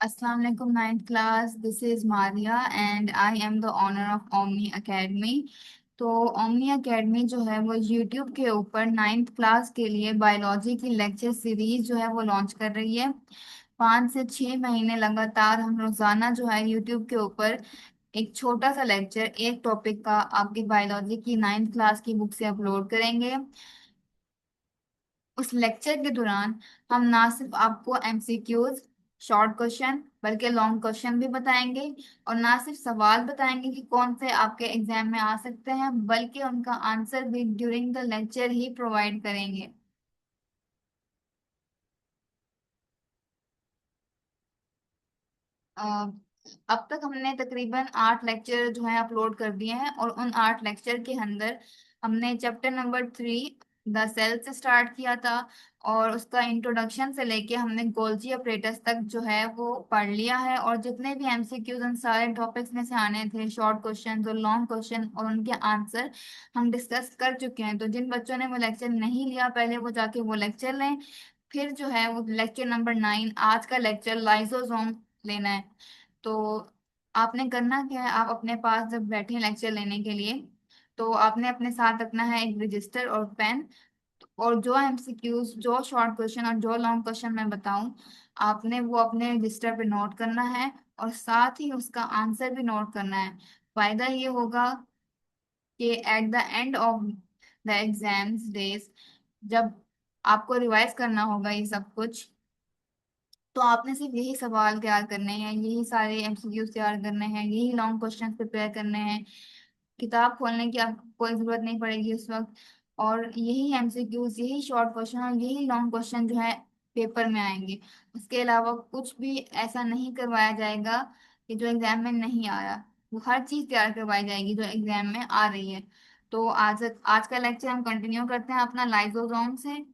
Assalamu alaikum ninth class. This is Maria and I am the owner of Omni Academy. तो omni academy जो है वो YouTube के ऊपर नाइन्थ क्लास के लिए बायोलॉजी की लेक्चर सीरीज जो है वो लॉन्च कर रही है। 5 से 6 महीने लगातार हम रोजाना जो है यूट्यूब के ऊपर एक छोटा सा लेक्चर एक टॉपिक का आपकी बायोलॉजी की नाइन्थ क्लास की बुक से अपलोड करेंगे। उस लेक्चर के दौरान हम ना सिर्फ आपको एमसीक्यूज शॉर्ट क्वेश्चन बल्कि लॉन्ग क्वेश्चन भी बताएंगे। और ना सिर्फ सवाल बताएंगे कि कौन से आपके एग्जाम में आ सकते हैं, बल्कि उनका आंसर भी during the lecture he provide करेंगे। अ, अब तक हमने तकरीबन 8 लेक्चर जो है अपलोड कर दिए हैं, और उन 8 लेक्चर के अंदर हमने चैप्टर नंबर 3 द सेल से स्टार्ट किया था। और उसका इंट्रोडक्शन से लेके हमने गोल्जी अपरेटस तक जो है वो पढ़ लिया है। और जितने भी एमसीक्यूज उन सारे टॉपिक्स में से आने थे, शॉर्ट क्वेश्चन और लॉन्ग क्वेश्चन और उनके आंसर हम डिस्कस कर चुके हैं। तो जिन बच्चों ने वो लेक्चर नहीं लिया, पहले वो जाके वो लेक्चर लें। फिर जो है वो लेक्चर नंबर 9 आज का लेक्चर लाइसोसोम लेना है। तो आपने करना क्या है, आप अपने पास जब बैठे लेक्चर लेने के लिए, तो आपने अपने साथ रखना है एक रजिस्टर और पेन। और जो एमसीक्यूज, जो शॉर्ट क्वेश्चन और जो लॉन्ग क्वेश्चन मैं बताऊं, आपने वो अपने रजिस्टर पे नोट करना है और साथ ही उसका आंसर भी नोट करना है। फायदा ये होगा कि at the end of the exams days, जब आपको रिवाइज करना होगा ये सब कुछ, तो आपने सिर्फ यही सवाल तैयार करने हैं, यही सारे एमसीक्यूज तैयार करने हैं, यही लॉन्ग क्वेश्चन प्रिपेयर करने हैं। किताब खोलने की आपको कोई जरूरत नहीं पड़ेगी उस वक्त। और यही एमसीक्यूज, यही शॉर्ट क्वेश्चन और यही लॉन्ग क्वेश्चन जो है पेपर में आएंगे। उसके अलावा कुछ भी ऐसा नहीं करवाया जाएगा कि जो एग्जाम में नहीं आया। वो हर चीज तैयार करवाई जाएगी जो एग्जाम में आ रही है। तो आज आज का लेक्चर हम कंटिन्यू करते हैं अपना लाइसोसोम से।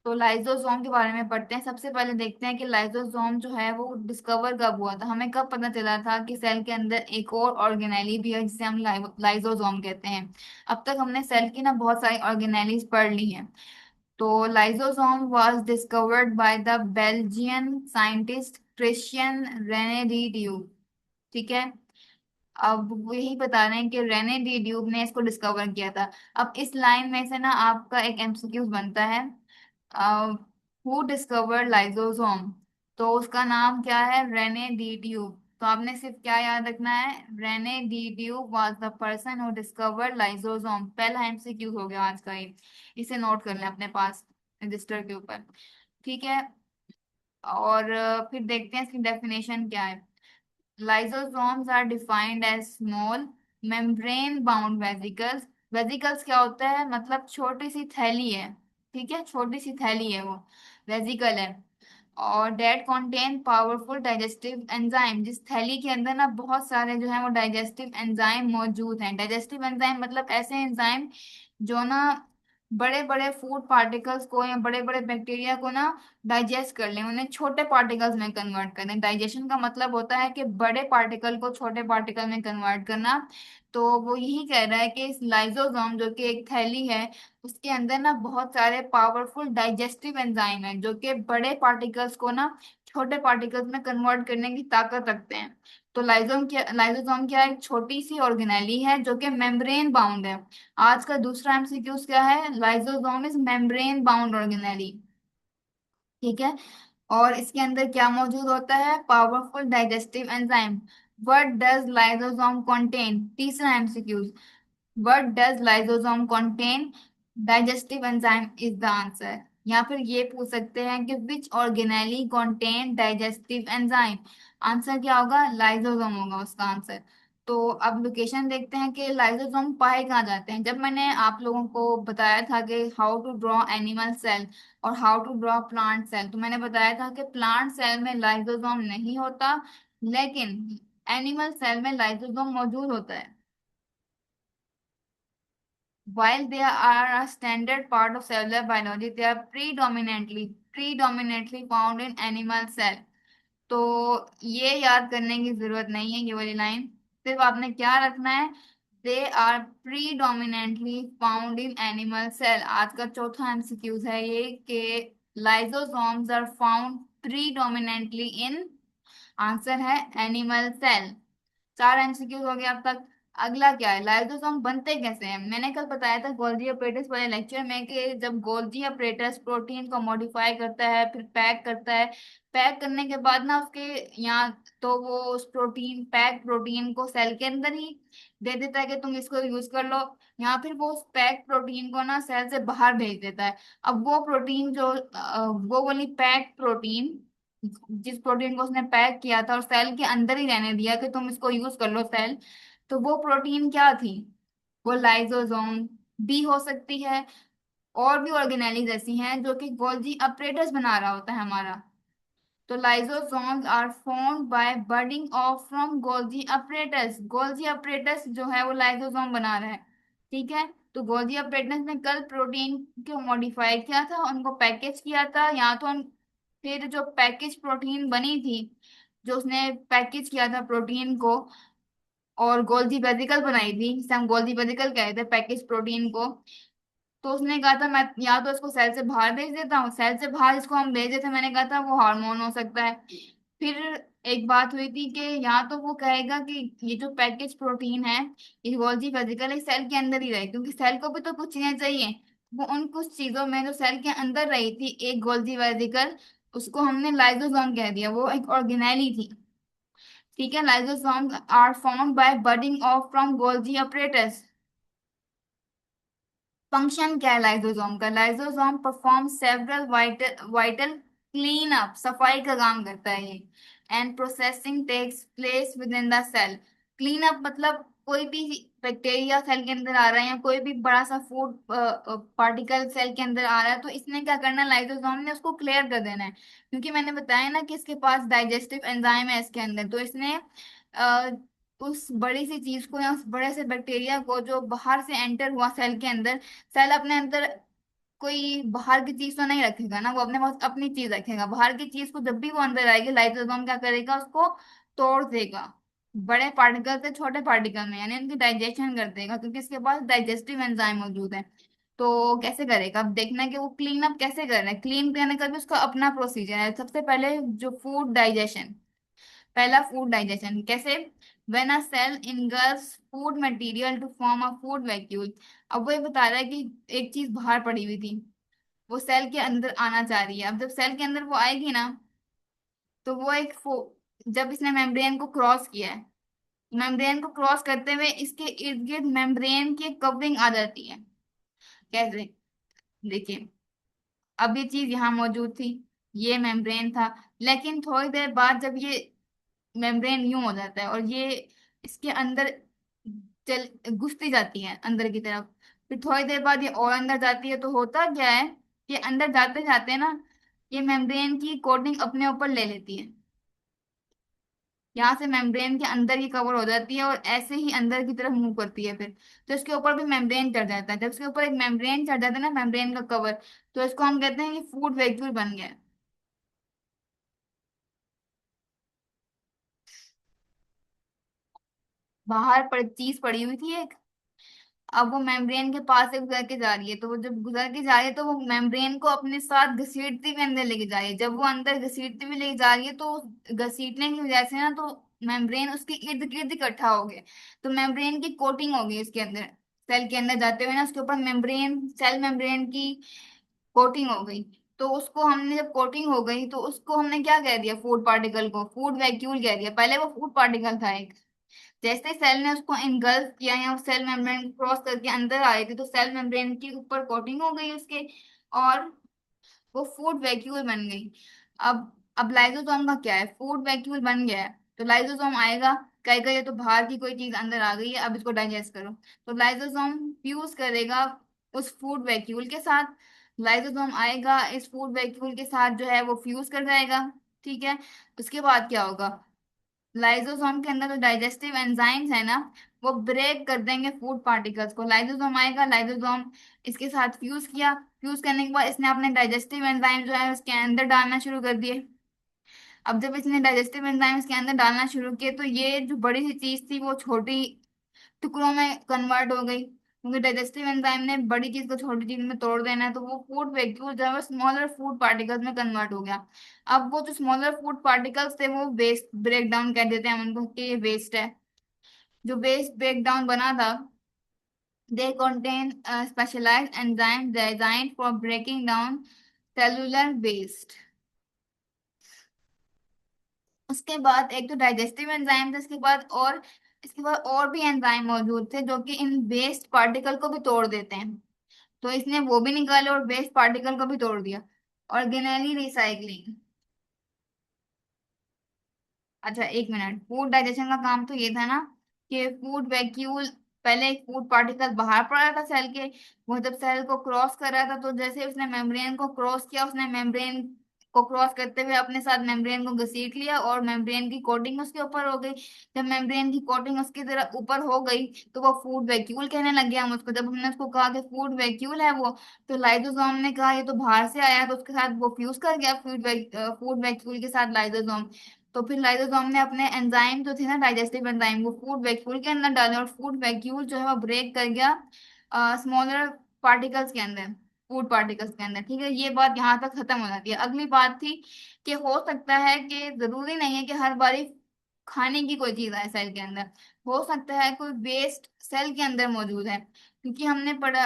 तो लाइसोसोम के बारे में पढ़ते हैं। सबसे पहले देखते हैं कि लाइसोसोम जो है वो डिस्कवर कब हुआ था, हमें कब पता चला था कि सेल के अंदर एक और ऑर्गेनेली भी है जिसे हम लाइसोसोम कहते हैं। अब तक हमने सेल की ना बहुत सारी ऑर्गेनेलीज पढ़ ली हैं। तो lysosome was discovered by the Belgian scientist Christian Rene de Duve. ठीक है। अब वो यही बता रहे हैं कि रेने डी ड्यूब ने इसको डिस्कवर किया था। अब इस लाइन में से ना आपका एक एमसीक्यू बनता है, हु डिस्कवर्ड लाइसोसोम। तो उसका नाम क्या है? Rene de Duve. तो आपने सिर्फ क्या याद रखना है? Rene de Duve was the person who discovered lysosome. पहला एमसीक्यू हो गया आज का ये। इसे नोट कर लें अपने पास रजिस्टर के ऊपर। ठीक है। और फिर देखते हैं इसकी डेफिनेशन क्या है। Lysosomes are defined as small membrane bound vesicles। Vesicles क्या होता है? मतलब छोटी सी थैली है। ठीक है, छोटी सी थैली है वो, वेजिकल है। और that contain powerful digestive enzyme. जिस थैली के अंदर ना बहुत सारे जो है वो डाइजेस्टिव एंजाइम मौजूद हैं। डाइजेस्टिव एंजाइम मतलब ऐसे एंजाइम जो ना बड़े बड़े फूड पार्टिकल्स को या बड़े बड़े बैक्टीरिया को ना डाइजेस्ट कर लें, उन्हें छोटे पार्टिकल्स में कन्वर्ट कर दें। डाइजेशन का मतलब होता है कि बड़े पार्टिकल को छोटे पार्टिकल में कन्वर्ट करना। तो वो यही कह रहा है कि इस लाइसोसोम जो कि एक थैली है, उसके अंदर ना बहुत सारे पावरफुल डाइजेस्टिव एंजाइम है जो कि बड़े पार्टिकल्स को ना छोटे पार्टिकल्स में कन्वर्ट करने की ताकत रखते हैं। तो लाइसोसोम क्या है? एक छोटी सी ऑर्गेनेली है जो कि मेम्ब्रेन बाउंड है। आज का दूसरा एमसीक्यूज क्या है? Lysosome is membrane bound organelle. ठीक है। और इसके अंदर क्या मौजूद होता है? Powerful digestive enzyme. What does lysosome contain? तीसरा MCQs, what does lysosome contain? Digestive enzyme is the answer. या फिर ये पूछ सकते हैं कि which organelle contain digestive enzyme. Answer क्या होगा? लाइसोसोम होगा उसका आंसर। तो अब लोकेशन देखते हैं कि लाइसोसोम पाए कहाँ जाते हैं। जब मैंने आप लोगों को बताया था कि how to draw animal cell और how to draw plant cell, तो मैंने बताया था कि प्लांट सेल में लाइसोसोम नहीं होता, लेकिन एनिमल सेल में लाइसोसोम मौजूद होता है। While they are a standard part of cellular biology, they are predominantly found in animal cell। तो ये याद करने की जरूरत नहीं है ये वाली लाइन। सिर्फ आपने क्या रखना है? They are predominantly found in animal cell. आज का चौथा एमसीक्यूज है ये कि lysosomes are found predominantly in, answer है एनिमल सेल। चार एमसीक्यूज हो गए अब तक। अगला क्या है, लाइसोसोम बनते कैसे हैं। मैंने कल बताया था गोल्जी अपरेटस वाले लेक्चर में कि जब गोल्जी अपरेटस प्रोटीन को मॉडिफाई करता है फिर पैक करता है, पैक करने के बाद ना उसके यहाँ, तो वो उस प्रोटीन, पैक प्रोटीन को सेल के अंदर ही दे देता है कि तुम इसको यूज कर लो। यहाँ फिर वो उस पैक प्रोटीन को ना सेल से बाहर भेज देता है। अब वो प्रोटीन जो वो वाली पैक प्रोटीन, जिस प्रोटीन को उसने पैक किया था और सेल के अंदर ही रहने दिया कि तुम इसको यूज कर लो सेल, तो वो प्रोटीन क्या थी, वो लाइसोसोम भी हो सकती है। और भी ऑर्गेनेलीज ऐसी हैं जो कि गोल्जी अपरेटस बना रहा होता है हमारा। तो lysosomes are formed by budding off from Golgi apparatus. Golgi apparatus जो है वो लाइसोसोम बना रहा है, ठीक है। तो गोल्जी अपरेटस ने कल प्रोटीन को मॉडिफाई किया था, उनको पैकेज किया था, या तो फिर जो पैकेज प्रोटीन बनी थी, जो उसने पैकेज किया था प्रोटीन को, और गोल्जी वेसिकल बनाई थी जिसे हम गोल्जी वेसिकल कहते हैं पैकेज प्रोटीन को, तो उसने कहा था मैं या तो इसको सेल से बाहर भेज देता हूँ, सेल से बाहर इसको हम भेजे थे, मैंने कहा था वो हार्मोन हो सकता है। फिर एक बात हुई थी कि यहाँ तो वो कहेगा कि ये जो पैकेज प्रोटीन है ये गोल्जी वेसिकल एक सेल के अंदर ही रहे, क्योंकि सेल को भी तो कुछ चीजें चाहिए। वो उन कुछ चीजों में जो सेल के अंदर रही थी एक गोल्जी वेसिकल, उसको हमने लाइसोसोम कह दिया, वो एक ऑर्गेनेली थी, ठीक है। Lysosome are found by budding off from Golgi apparatus. Function क्या है लाइसोसोम का, lysosome perform several vital vital clean up, सफाई का काम करता है ये। And processing takes place within the cell. Clean up मतलब कोई भी बैक्टीरिया सेल के अंदर आ रहा है या कोई भी बड़ा सा फूड पार्टिकल सेल के अंदर आ रहा है, तो इसने क्या करना है, लाइसोसोम ने उसको क्लियर कर देना है। क्योंकि मैंने बताया ना कि इसके पास डाइजेस्टिव एंजाइम है इसके अंदर, तो इसने उस बड़ी सी चीज को या उस बड़े से बैक्टीरिया को जो बाहर से एंटर हुआ सेल के अंदर, सेल अपने अंदर कोई बाहर की चीज तो नहीं रखेगा ना, वो अपने पास अपनी चीज रखेगा। बाहर की चीज को जब भी वो अंदर आएगी लाइसोसोम क्या करेगा, उसको तोड़ देगा बड़े पार्टिकल से छोटे पार्टिकल में, यानी उनकी डाइजेशन कर देगा, क्योंकि इसके पास डाइजेस्टिव एंजाइम मौजूद है। तो कैसे करेगा, अब देखना है कि वो क्लीन अप कैसे कर रहा है। क्लीन करने का भी उसका अपना प्रोसीजर है। सबसे पहले जो फूड डाइजेशन, पहला फूड डाइजेशन कैसे, when a cell engulfs food material to form a food vacuole. अब वो ये बता रहा है कि एक चीज बाहर पड़ी हुई थी, वो सेल के अंदर आना चाह रही है। अब जब सेल के अंदर वो आएगी ना, तो वो जब इसने मेम्ब्रेन को क्रॉस किया है, मेम्ब्रेन को क्रॉस करते हुए इसके इर्द गिर्द मेम्ब्रेन की कवरिंग आ जाती है। कैसे, देखिए, अब ये चीज यहाँ मौजूद थी, ये मेम्ब्रेन था, लेकिन थोड़ी देर बाद जब ये मेम्ब्रेन यूं हो जाता है और ये इसके अंदर चल घुसती जाती है अंदर की तरफ, फिर थोड़ी देर बाद ये और अंदर जाती है, तो होता क्या है कि अंदर जाते जाते ना ये मेम्ब्रेन की कोटिंग अपने ऊपर ले लेती है, यहाँ से मेम्ब्रेन के अंदर ही कवर हो जाती है और ऐसे ही अंदर की तरफ मूव करती है फिर, तो इसके ऊपर भी मेम्ब्रेन चढ़ जाता है। जब इसके ऊपर एक मेम्ब्रेन चढ़ जाता है ना, मेम्ब्रेन का कवर, तो इसको हम कहते हैं कि फूड वैक्यूल बन गया। बाहर पर चीज पड़ी हुई थी एक, अब वो मेम्ब्रेन के पास से गुजर के जा रही है, तो वो जब गुजर के जा रही है तो वो मेम्ब्रेन को अपने साथ घसीटती हुई अंदर लेके जा रही है। जब वो अंदर घसीटती हुई लेके जा रही है तो घसीटने की वजह से ना, तो मेम्ब्रेन उसके इर्द गिर्द इकट्ठा हो गए, तो मेम्ब्रेन की कोटिंग हो गई इसके अंदर, सेल के अंदर जाते हुए ना उसके ऊपर मेम्ब्रेन, सेल मेम्ब्रेन की कोटिंग हो गई। तो उसको हमने, जब कोटिंग हो गई तो उसको हमने क्या कह दिया, फूड पार्टिकल को फूड वैक्यूल कह दिया। पहले वो फूड पार्टिकल था एक, जैसे सेल ने उसको इनगल्फ किया या सेल मेम्ब्रेन क्रॉस करके अंदर आए थे, तो सेल मेम्ब्रेन के ऊपर कोटिंग हो गई उसके, और वो फूड वैक्यूल बन गई। अब लाइसोसोम का क्या है, फूड वैक्यूल बन गया है, तो लाइसोसोम आएगा, कहेगा ये तो बाहर की कोई चीज अंदर आ गई है, अब इसको डाइजेस्ट करो। तो लाइसोसोम फ्यूज करेगा उस फूड वैक्यूल के साथ, लाइसोसोम आएगा इस फूड वैक्यूल के साथ जो है वो फ्यूज कर जाएगा, ठीक है। उसके बाद क्या होगा, लाइसोसोम के अंदर जो डाइजेस्टिव एंजाइम्स है ना, वो ब्रेक कर देंगे फूड पार्टिकल्स को। लाइसोसोम आएगा, लाइसोसोम इसके साथ फ्यूज किया, फ्यूज करने के बाद इसने अपने डाइजेस्टिव एंजाइम जो है उसके अंदर डालना शुरू कर दिए। अब जब इसने डाइजेस्टिव एंजाइम इसके अंदर डालना शुरू किए, तो ये जो बड़ी सी चीज थी वो छोटी टुकड़ों में कन्वर्ट हो गई, क्योंकि डाइजेस्टिव एंजाइम ने बड़ी चीज को छोटी चीज में तोड़ देना है, तो वो फूड वैक्यूल जो है वो स्मॉलर फूड पार्टिकल्स में कन्वर्ट हो गया। अब वो जो स्मॉलर फूड पार्टिकल्स थे वो वेस्ट ब्रेक डाउन कर देते हैं हम उनको कि ये वेस्ट है। जो वेस्ट ब्रेक डाउन बना था, they contain a specialized enzyme designed for breaking down cellular waste। उसके बाद एक तो डाइजेस्टिव एंजाइम था, इसके बाद और भी एंजाइम मौजूद थे जो कि इन वेस्ट पार्टिकल को भी तोड़ देते हैं। तो इसने वो भी निकाले और वेस्ट पार्टिकल को भी तोड़ दिया। Organelle recycling. अच्छा एक मिनट, फूड डाइजेशन का काम तो ये था ना कि फूड वैक्यूल, पहले एक फूड पार्टिकल बाहर पड़ रहा था सेल के, वो जब सेल को क्रॉस कर रहा था तो जैसे उसने मेम्ब्रेन को क्रॉस किया, उसने मेम्ब्रेन को क्रॉस करते हुए अपने साथ मेम्ब्रेन को घसीट लिया और मेम्ब्रेन की कोटिंग उसके ऊपर हो गई। जब मेम्ब्रेन की कोटिंग उसकी तरह ऊपर हो गई तो वो फूड वैक्यूल कहने लग गया हम उसको। जब हमने उसको कहा कि फूड वैक्यूल है वो, तो लाइसोसोम ने कहा ये तो बाहर से आया है, तो उसके साथ वो फ्यूज कर गया फूड वैक्यूल के साथ लाइसोसोम। तो फिर लाइसोसोम ने अपने एंजाइम जो थे ना डाइजेस्टिव एंजाइम, वो फूड वैक्यूल के अंदर डाले और फूड वैक्यूल जो है वो ब्रेक कर गया स्मॉलर पार्टिकल्स के अंदर, फूड पार्टिकल्स के अंदर। ठीक है, ये बात यहाँ तक खत्म हो जाती है। अगली बात थी कि हो सकता है कि जरूरी नहीं है कि हर बारी खाने की कोई चीज आए सेल के अंदर, हो सकता है कोई वेस्ट सेल के अंदर मौजूद है, क्योंकि हमने पढ़ा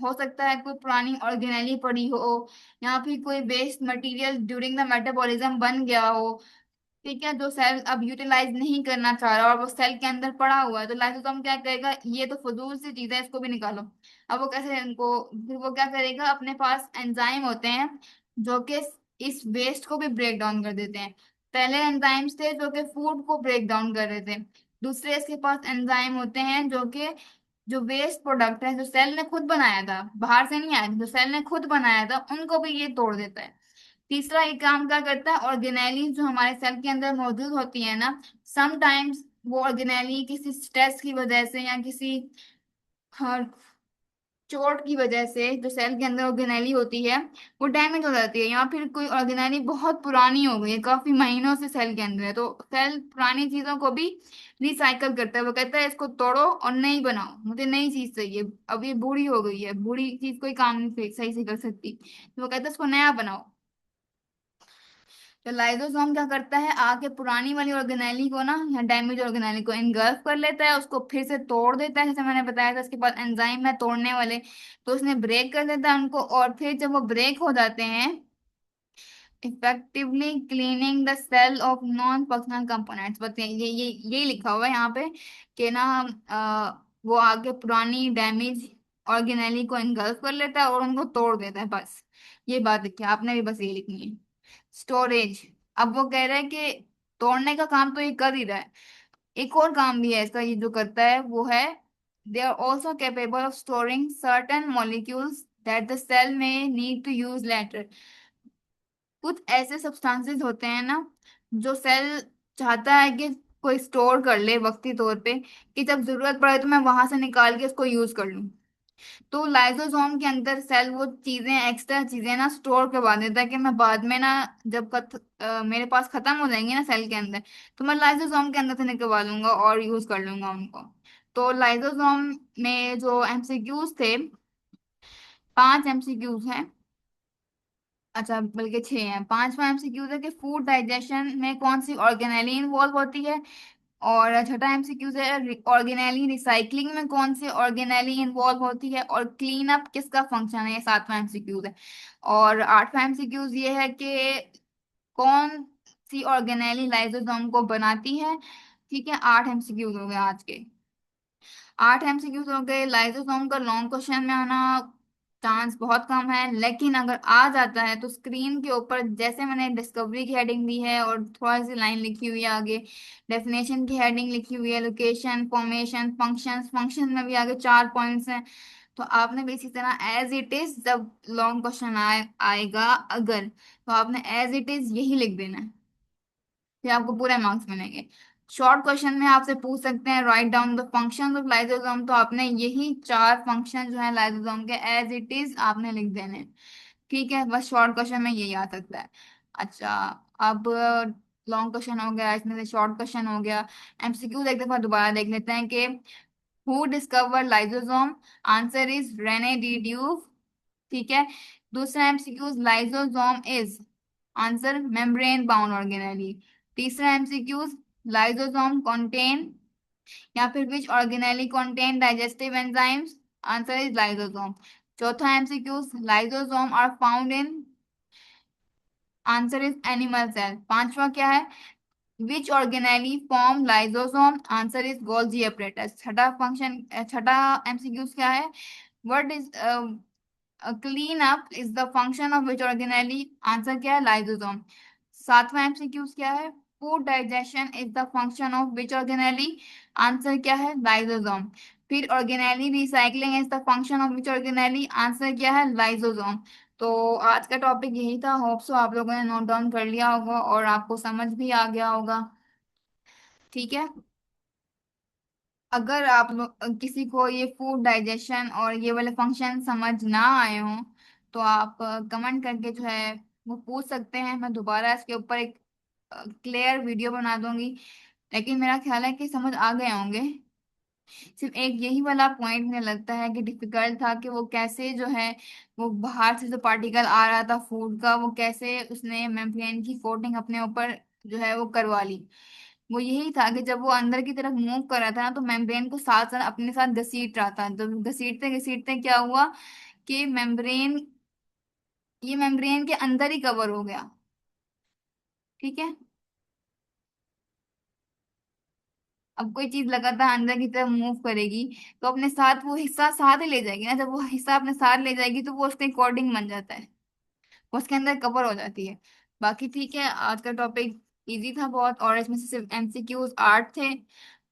हो सकता है कोई पुरानी ऑर्गेनेली पड़ी हो, या फिर कोई waste material during the metabolism बन गया हो। ठीक है, जो सेल अब यूटिलाइज नहीं करना चाह रहा और वो सेल के अंदर पड़ा हुआ है, तो लाइसोसोम क्या करेगा, ये तो फजूल सी चीज है, इसको भी निकालो। अब वो कैसे इनको, फिर वो क्या करेगा, अपने पास एंजाइम होते हैं जो कि इस वेस्ट को भी ब्रेक डाउन कर देते हैं। पहले एंजाइम्स थे जो कि फूड को ब्रेक डाउन कर रहे थे, दूसरे इसके पास एंजाइम होते हैं जो कि जो वेस्ट प्रोडक्ट है जो सेल ने खुद बनाया था, बाहर से नहीं आया, जो सेल ने खुद बनाया था उनको भी ये तोड़ देता है। तीसरा ये काम क्या करता है, ऑर्गेनेली जो हमारे सेल के अंदर मौजूद होती है ना, समटाइम्स वो ऑर्गेनेली किसी स्ट्रेस की वजह से या किसी हाँ, चोट की वजह से जो सेल के अंदर ऑर्गेनेली होती है वो डैमेज हो जाती है, या फिर कोई ऑर्गेनेली बहुत पुरानी हो गई है, काफी महीनों से सेल के अंदर है, तो सेल पुरानी चीजों को भी रिसाइकल करता है। वो कहता है इसको तोड़ो और नई बनाओ, मुझे नई चीज चाहिए, अब ये बूढ़ी हो गई है, बूढ़ी चीज कोई काम नहीं सही से कर सकती, तो वो कहता है इसको नया बनाओ। तो लाइसोसोम क्या करता है, आके पुरानी वाली ऑर्गेनेली को ना या डैमेज ऑर्गेनेली को इनगल्फ कर लेता है, उसको फिर से तोड़ देता है, जैसे मैंने बताया था उसके पास एंजाइम है तोड़ने वाले, तो उसने ब्रेक कर देता है उनको, और फिर जब वो ब्रेक हो जाते हैं, effectively cleaning the cell of non functional components. बस ये लिखा हुआ है यहाँ पे कि ना वो आगे पुरानी डैमेज ऑर्गेनेली को इनगल्फ कर लेता है और उनको तोड़ देता है, बस ये बात लिखी है, आपने भी बस ये लिखनी है। स्टोरेज। अब वो कह रहा है कि तोड़ने का काम तो ये कर ही रहा है, एक और काम भी है इसका, ये जो करता है वो है they are also capable of storing certain molecules that the cell में नीड टू यूज लेटर। कुछ ऐसे सब्सटेंसेस होते हैं ना जो सेल चाहता है कि कोई स्टोर कर ले वक्ती तौर पे, कि जब जरूरत पड़े तो मैं वहां से निकाल के उसको यूज कर लूं। तो लाइसोसोम के अंदर सेल वो चीजें, एक्स्ट्रा चीजें ना स्टोर करवा देता है कि मैं बाद में ना जब मेरे पास खत्म हो जाएंगे ना सेल के अंदर, तो मैं लाइसोसोम के अंदर से निकलवा लूंगा और यूज कर लूंगा उनको। तो लाइसोसोम में जो एमसीक्यूज थे, 5 एमसीक्यूज हैं, अच्छा बल्कि 6 हैं। पांचवा एमसीक्यूज है कि फूड डाइजेशन में कौन सी ऑर्गेनेली इन्वॉल्व होती है, और छठा एमसीक्यूज है ऑर्गेनेली रिसाइकलिंग में कौन सी ऑर्गेनेली इन्वॉल्व होती है, और क्लीन अप किसका फंक्शन है, ये सातवां एमसीक्यूज है। और आठवां एमसीक्यूज ये है कि कौन सी ऑर्गेनेली लाइसोसोम को बनाती है। ठीक है, 8 एमसीक्यूज हो गए आज के। 8 एमसीक्यूज हो गए। लाइसोसोम का लॉन्ग क्वेश्चन में आना चांस बहुत कम है, लेकिन अगर आ जाता है तो स्क्रीन के ऊपर जैसे मैंने डिस्कवरी की हेडिंग दी है और थोड़ा सी लाइन लिखी हुई है आगे, डेफिनेशन की हेडिंग लिखी हुई है, लोकेशन, फॉर्मेशन, फंक्शंस, फंक्शन में भी आगे 4 पॉइंट्स हैं, तो आपने भी इसी तरह एज इट इज जब लॉन्ग क्वेश्चन आएगा अगर, तो आपने एज इट इज यही लिख देना है, फिर आपको पूरे मार्क्स मिलेंगे। शॉर्ट क्वेश्चन में आपसे पूछ सकते हैं write down the functions of lysosome, तो आपने यही 4 फंक्शन जो है लाइसोसोम के एज इट इज आपने लिख देने हैं। ठीक है, बस शॉर्ट क्वेश्चन में यही आ सकता है। अच्छा, अब लॉन्ग क्वेश्चन हो गया, इसमें से शॉर्ट क्वेश्चन हो गया। एमसीक्यूज एक दफा दोबारा देख लेते हैं कि who discover lysosome? Answer is Rene de Duve. ठीक है। दूसरा MCQs, lysosome is, answer membrane bound organelle. तीसरा एमसीक्यूज, लाइजोसोम कंटेन, या फिर which organelle contain digestive enzymes? Answer is lysosome. चौथा MCQs, lysosome are found in, answer is animal cell. पांचवा क्या है? Which organelle form lysosome? Answer is Golgi apparatus. छठा function, छठा MCQs क्या है? What is clean up is the function of which organelle? Answer क्या है? लाइजोसोम। सातवां एमसीक्यूज क्या है? Food digestion is the function of which organelle? Answer क्या है? लाइजोसोम। फिर organelle recycling is the function of which organelle? Answer क्या है? लाइजोसोम। तो आज का टॉपिक यही था। होप सो आप लोगों ने नोट डाउन कर लिया होगा और आपको समझ भी आ गया होगा। ठीक है। अगर आप लोग, किसी को ये फूड डाइजेशन और ये वाले फंक्शन समझ ना आए हों, तो आप कमेंट करके जो है वो पूछ सकते हैं। मैं दोबारा इसके ऊपर एक क्लियर वीडियो बना दूंगी। लेकिन मेरा ख्याल है कि समझ आ गए होंगे। सिर्फ एक यही वाला पॉइंट मुझे लगता है कि डिफिकल्ट था, कि वो कैसे जो है, वो बाहर से जो पार्टिकल आ रहा था फूड का, वो कैसे उसने मेम्ब्रेन की कोटिंग अपने ऊपर जो है वो करवा ली। वो यही था कि जब वो अंदर की तरफ मूव कर रहा था ना, तो मेम्ब्रेन को साथ साथ अपने साथ घसीट रहा था। तो घसीटते घसीटते क्या हुआ कि मेम्ब्रेन, ये मेम्ब्रेन के अंदर ही कवर हो गया। ठीक है। अब कोई चीज लगातार अंदर की तरफ मूव करेगी, तो अपने साथ वो हिस्सा साथ ही ले जाएगी ना। जब वो हिस्सा अपने साथ ले जाएगी तो वो उसके अकॉर्डिंग बन जाता है, वो उसके अंदर कवर हो जाती है। बाकी ठीक है, आज का टॉपिक इजी था बहुत, और इसमें से सिर्फ एमसीक्यूज आठ थे।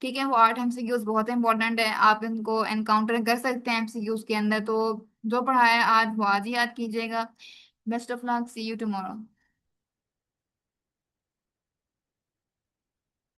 ठीक है, वो आठ एमसीक्यूज बहुत इंपॉर्टेंट है, आप इनको एनकाउंटर कर सकते हैं एमसीक्यूज के अंदर। तो जो पढ़ाया आज वो आज ही याद कीजिएगा। Best of luck, see you tomorrow.